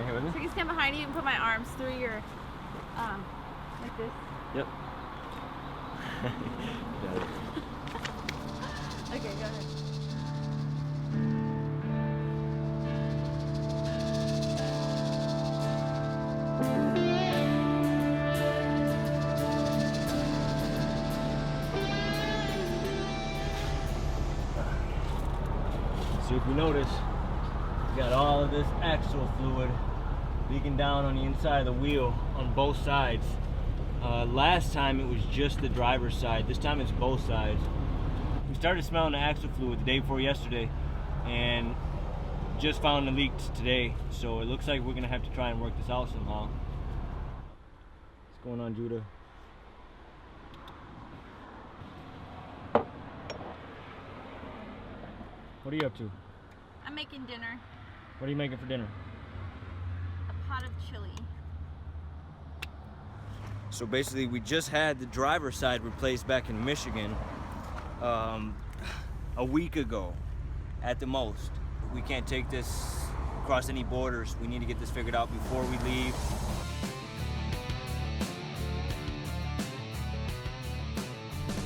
here with me. So you can stand behind you and put my arms through your, like this. Yep. Okay, go ahead. So if you notice, we got all of this axle fluid leaking down on the inside of the wheel on both sides. Last time it was just the driver's side. This time it's both sides. We started smelling the axle fluid the day before yesterday and just found the leaks today. So it looks like we're gonna have to try and work this out somehow. What's going on, Judah? What are you up to? I'm making dinner. What are you making for dinner? A pot of chili. So basically we just had the driver's side replaced back in Michigan a week ago at the most. We can't take this across any borders. We need to get this figured out before we leave.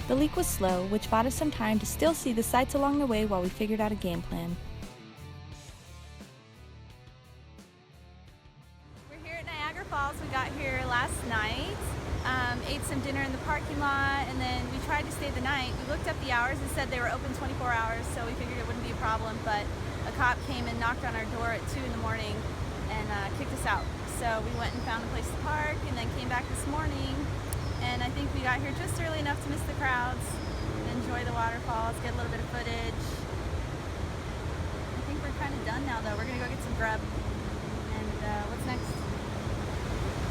The leak was slow, which bought us some time to still see the sights along the way while we figured out a game plan. We're here at Niagara Falls. We got here last night, ate some dinner in the parking lot, and then we tried to stay the night. We looked up the hours and said they were open 24 hours, so we figured it wouldn't be a problem, but a cop came and knocked on our door at 2 in the morning and kicked us out. So we went and found a place to park and then came back this morning. And I think we got here just early enough to miss the crowds and enjoy the waterfalls, get a little bit of footage. I think we're kind of done now though. We're gonna go get some grub. And what's next?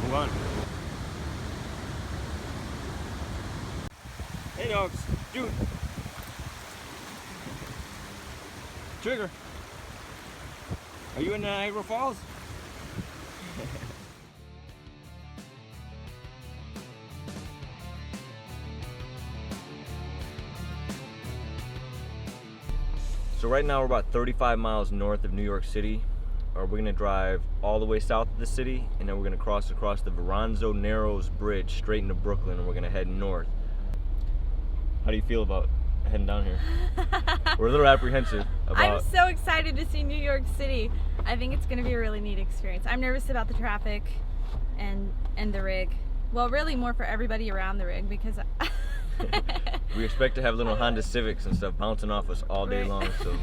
Move on. Hey dogs, dude. Trigger. Are you in Niagara Falls? So right now we're about 35 miles north of New York City. We're gonna drive all the way south of the city, and then we're gonna cross across the Verrazano Narrows Bridge straight into Brooklyn, and we're gonna head north. How do you feel about heading down here? We're a little apprehensive about... I'm so excited to see New York City. I think it's gonna be a really neat experience. I'm nervous about the traffic and the rig. Well, really more for everybody around the rig because we expect to have little Honda Civics and stuff bouncing off us all day long. So.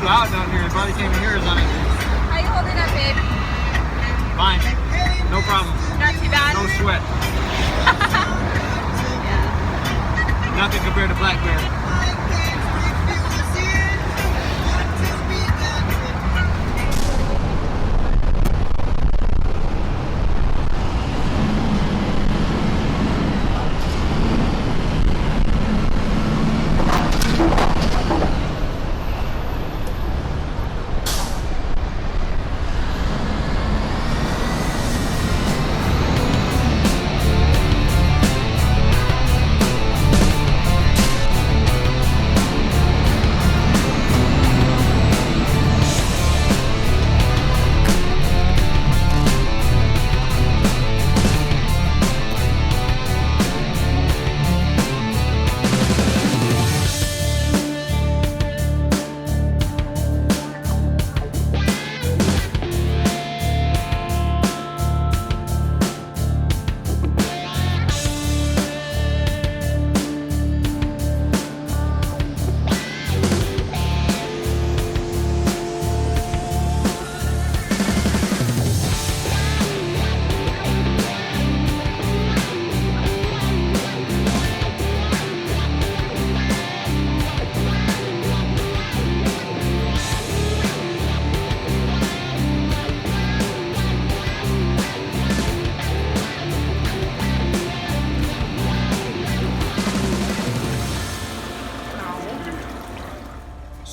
Loud down here, everybody can't even hear us on it. How you holding up, babe? Fine, no problem. Not too bad? No sweat. Yeah. Nothing compared to Black Bear.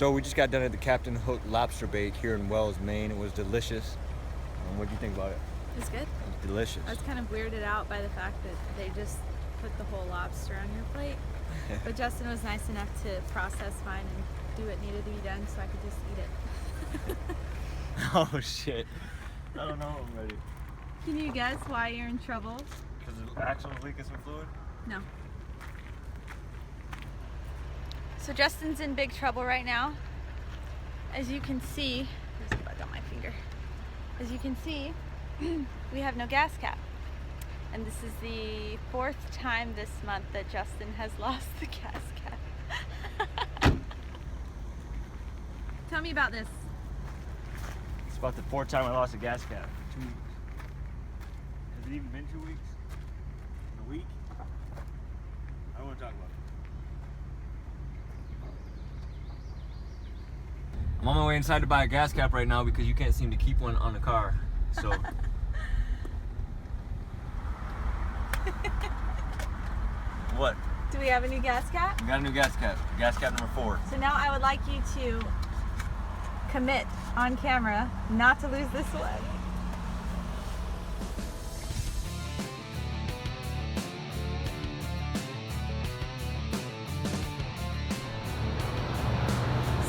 So we just got done at the Captain Hook Lobster Bake here in Wells, Maine. It was delicious. What do you think about it? It was good. It was delicious. I was kind of weirded out by the fact that they just put the whole lobster on your plate. But Justin was nice enough to process mine and do what needed to be done so I could just eat it. Oh shit. I don't know, I'm ready. Can you guess why you're in trouble? Because the axle was leaking some fluid? No. So Justin's in big trouble right now. As you can see, there's a bug on my finger. As you can see, we have no gas cap. And this is the 4th time this month that Justin has lost the gas cap. Tell me about this. It's about the 4th time I lost a gas cap. 2 weeks. Has it even been 2 weeks? A week? I don't want to talk about it. I'm on my way inside to buy a gas cap right now because you can't seem to keep one on the car. So. What? Do we have a new gas cap? We got a new gas cap. Gas cap number 4. So now I would like you to commit on camera not to lose this one.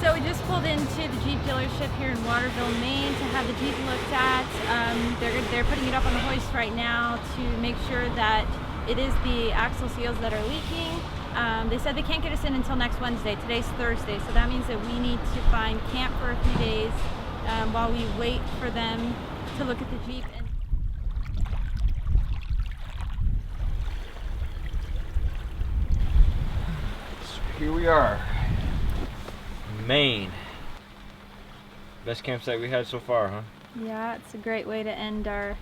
So we just pulled into the Jeep dealership here in Waterville, Maine to have the Jeep looked at. They're putting it up on the hoist right now to make sure that it is the axle seals that are leaking. They said they can't get us in until next Wednesday. Today's Thursday, so that means that we need to find camp for a few days while we wait for them to look at the Jeep. So here we are. Maine. Best campsite we had so far, huh? Yeah, it's a great way to end our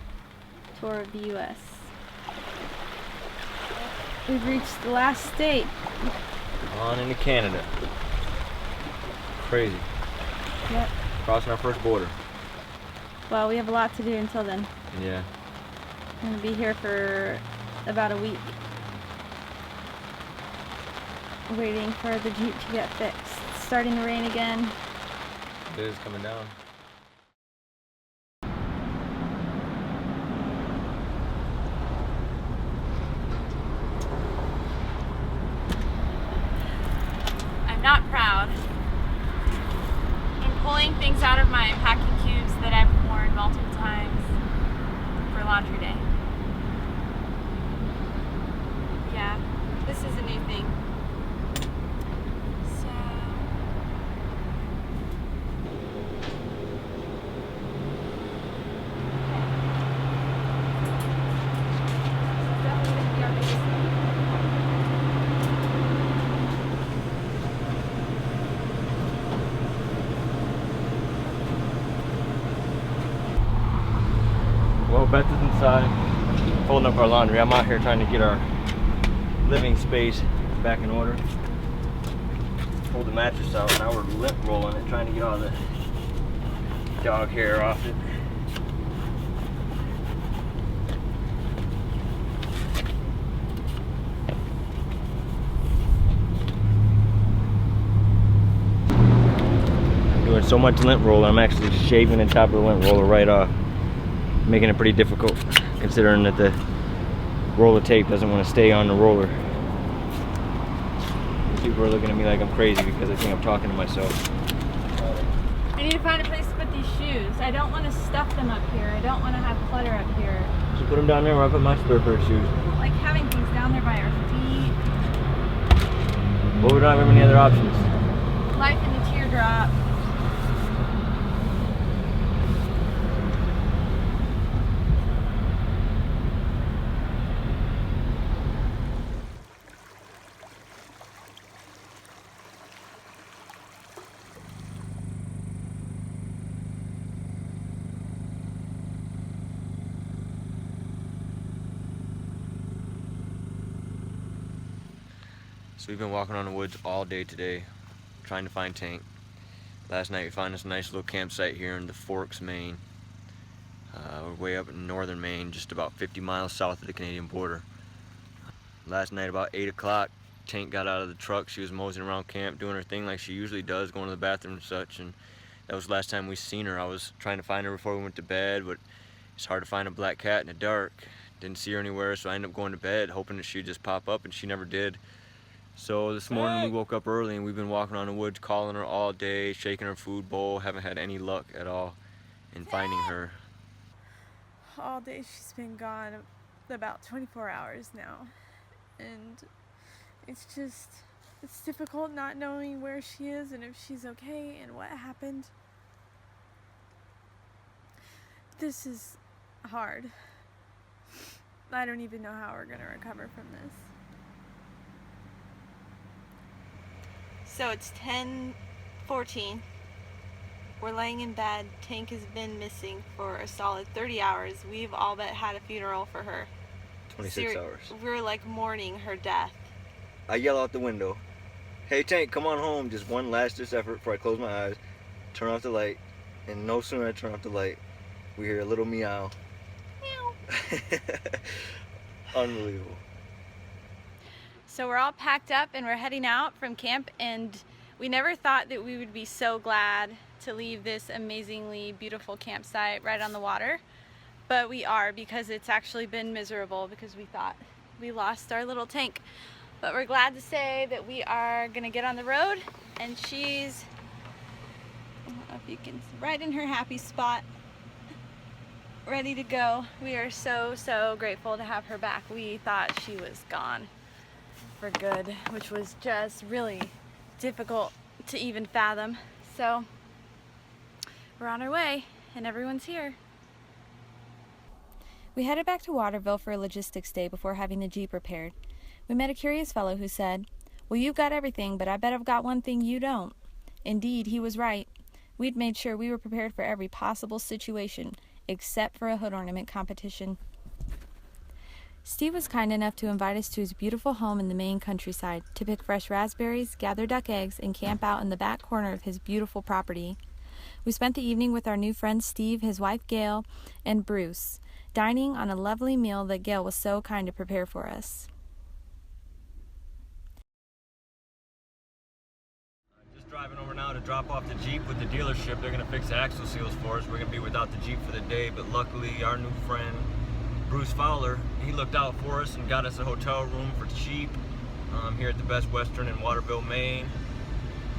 tour of the U.S. We've reached the last state. On into Canada. Crazy. Yep. Crossing our first border. Well, we have a lot to do until then. Yeah. I'm gonna be here for about a week. Waiting for the Jeep to get fixed. It's starting to rain again. It is coming down. I'm not proud. I'm pulling things out of my packing cubes that I've worn multiple times for laundry day. Yeah, this is a new thing. So definitely gonna be our biggest thing. Well, Beth is inside, folding up our laundry. I'm out here trying to get our living space back in order. Pulled the mattress out, now we're lip rolling it, trying to get all the dog hair off it. I'm doing so much lint roller, I'm actually shaving the top of the lint roller right off, making it pretty difficult considering that the roller tape doesn't want to stay on the roller. People are looking at me like I'm crazy because they think I'm talking to myself. I need to find a place to put these shoes. I don't want to stuff them up here. I don't want to have clutter up here. So put them down there where I put my spare pair of shoes. Like having things down there by our feet. Well, we don't have any other options. Life in the teardrop. So we've been walking on the woods all day today, trying to find Tank. Last night we found this nice little campsite here in the Forks, Maine. We're way up in northern Maine, just about 50 miles south of the Canadian border. Last night about 8 o'clock, Tank got out of the truck. She was moseying around camp doing her thing like she usually does, going to the bathroom and such, and that was the last time we seen her. I was trying to find her before we went to bed, but it's hard to find a black cat in the dark. Didn't see her anywhere, so I ended up going to bed hoping that she'd just pop up, and she never did. So this morning we woke up early and we've been walking around the woods calling her all day, shaking her food bowl, haven't had any luck at all in finding her. All day she's been gone, about 24 hours now, and it's difficult not knowing where she is and if she's okay and what happened. This is hard. I don't even know how we're gonna recover from this. So it's 10:14. We're laying in bed. Tank has been missing for a solid 30 hours. We've all but had a funeral for her. 26 hours. We're like mourning her death. I yell out the window, "Hey Tank, come on home." Just one last effort before I close my eyes, turn off the light, and no sooner I turn off the light, we hear a little meow. Meow. Unbelievable. So we're all packed up and we're heading out from camp, and we never thought that we would be so glad to leave this amazingly beautiful campsite right on the water, but we are, because it's actually been miserable because we thought we lost our little Tank. But we're glad to say that we are gonna get on the road, and she's, I don't know if you can, right in her happy spot, ready to go. We are so grateful to have her back. We thought she was gone for good, which was just really difficult to even fathom. So we're on our way and everyone's here. We headed back to Waterville for a logistics day before having the Jeep repaired. We met a curious fellow who said, "Well, you've got everything, but I bet I've got one thing you don't." Indeed, he was right. We'd made sure we were prepared for every possible situation, except for a hood ornament competition. Steve was kind enough to invite us to his beautiful home in the Maine countryside to pick fresh raspberries, gather duck eggs, and camp out in the back corner of his beautiful property. We spent the evening with our new friends Steve, his wife Gail, and Bruce, dining on a lovely meal that Gail was so kind to prepare for us. Just driving over now to drop off the Jeep with the dealership. They're going to fix the axle seals for us. We're going to be without the Jeep for the day, but luckily our new friend Bruce Fowler, he looked out for us and got us a hotel room for cheap here at the Best Western in Waterville, Maine.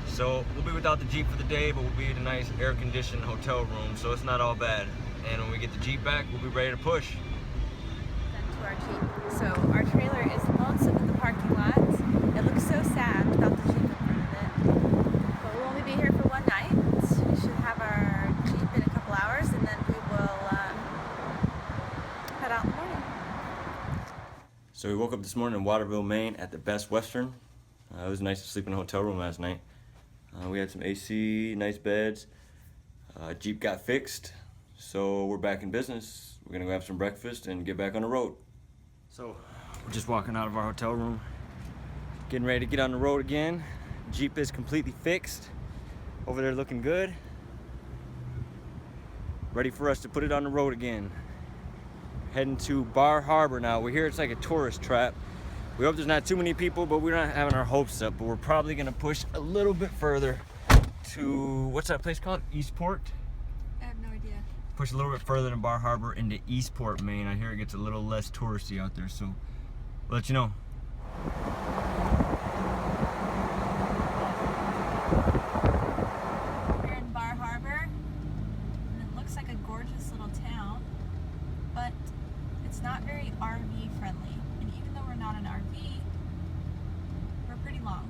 So we'll be without the Jeep for the day, but we'll be in a nice air-conditioned hotel room, so it's not all bad. And when we get the Jeep back, we'll be ready to push. To our Jeep. So our trailer is lonesome in the parking lot. It looks so sad without the Jeep in front of it. But we'll only be here for one night. We should have our Jeep in a couple hours, and then we will head out in the morning. So we woke up this morning in Waterville, Maine at the Best Western. It was nice to sleep in a hotel room last night. We had some AC, nice beds. Jeep got fixed, so we're back in business. We're gonna go have some breakfast and get back on the road. So we're just walking out of our hotel room, getting ready to get on the road again. Jeep is completely fixed. Over there looking good. Ready for us to put it on the road again. Heading to Bar Harbor now. We're here, it's like a tourist trap. We hope there's not too many people, but we're not having our hopes up. But we're probably gonna push a little bit further to, what's that place called? Eastport? I have no idea. Push a little bit further than Bar Harbor into Eastport, Maine. I hear it gets a little less touristy out there, so we'll let you know. We're in Bar Harbor, and it looks like a gorgeous little town, but it's not very RV friendly. And even though we're not an RV, we're pretty long.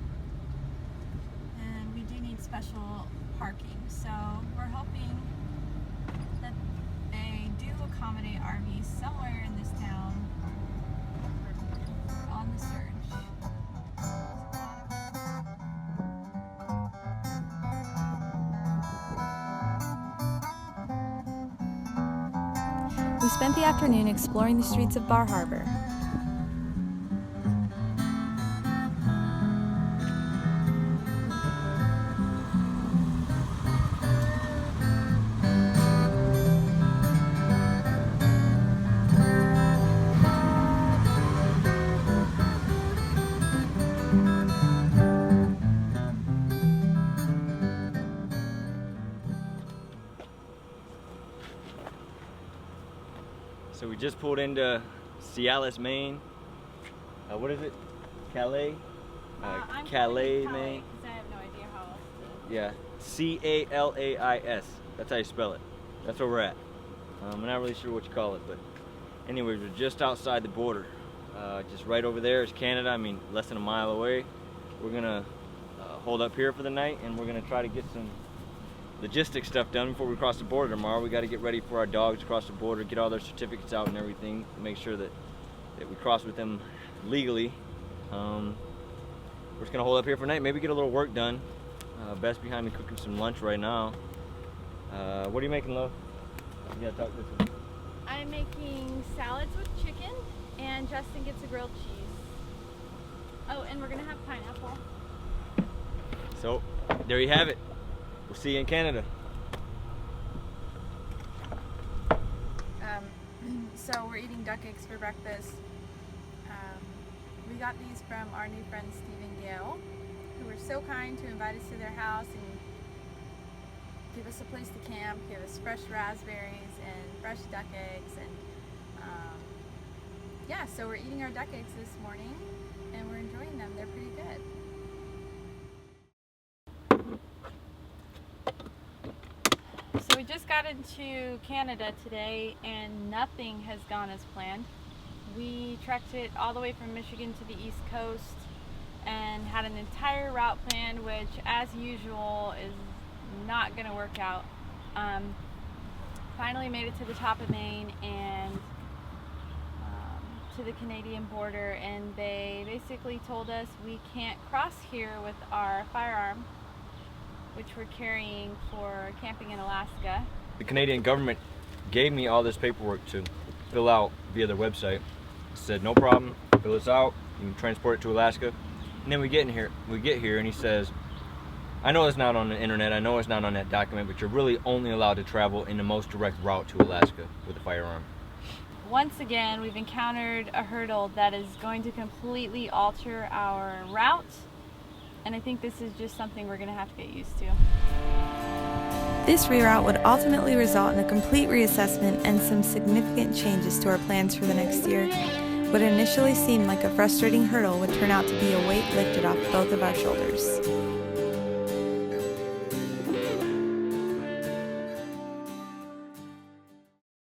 And we do need special parking, so we're hoping that they do accommodate RVs somewhere in this town. We're on the search. We spent the afternoon exploring the streets of Bar Harbor. So we just pulled into Cialis, Maine. What is it? Calais? I'm Calais, calling it Maine. because I have no idea how else to. Yeah, C-A-L-A-I-S. That's how you spell it. That's where we're at. I'm not really sure what you call it, but anyways, we're just outside the border. Just right over there is Canada. I mean, less than a mile away. We're gonna hold up here for the night, and we're gonna try to get some logistics stuff done before we cross the border tomorrow. We got to get ready for our dogs to cross the border, get all their certificates out and everything, make sure that we cross with them legally. We're just gonna hold up here for the night, maybe get a little work done. Beth's behind me cooking some lunch right now. What are you making, love? You gotta talk this one. I'm making salads with chicken, and Justin gets a grilled cheese. Oh, and we're gonna have pineapple. So, there you have it. We'll see you in Canada. So we're eating duck eggs for breakfast. We got these from our new friend Steve and Gail, who were so kind to invite us to their house and give us a place to camp, give us fresh raspberries and fresh duck eggs, and yeah, so we're eating our duck eggs this morning and we're enjoying them. They're pretty good. So we just got into Canada today and nothing has gone as planned. We trekked it all the way from Michigan to the East Coast and had an entire route planned, which as usual is not going to work out. Finally made it to the top of Maine and to the Canadian border, and they basically told us we can't cross here with our firearm, which we're carrying for camping in Alaska. The Canadian government gave me all this paperwork to fill out via their website. Said no problem, fill this out, you can transport it to Alaska. And then we get here and he says, I know it's not on the internet, I know it's not on that document, but you're really only allowed to travel in the most direct route to Alaska with a firearm. Once again, we've encountered a hurdle that is going to completely alter our route, and I think this is just something we're going to have to get used to. This reroute would ultimately result in a complete reassessment and some significant changes to our plans for the next year. What initially seemed like a frustrating hurdle would turn out to be a weight lifted off both of our shoulders.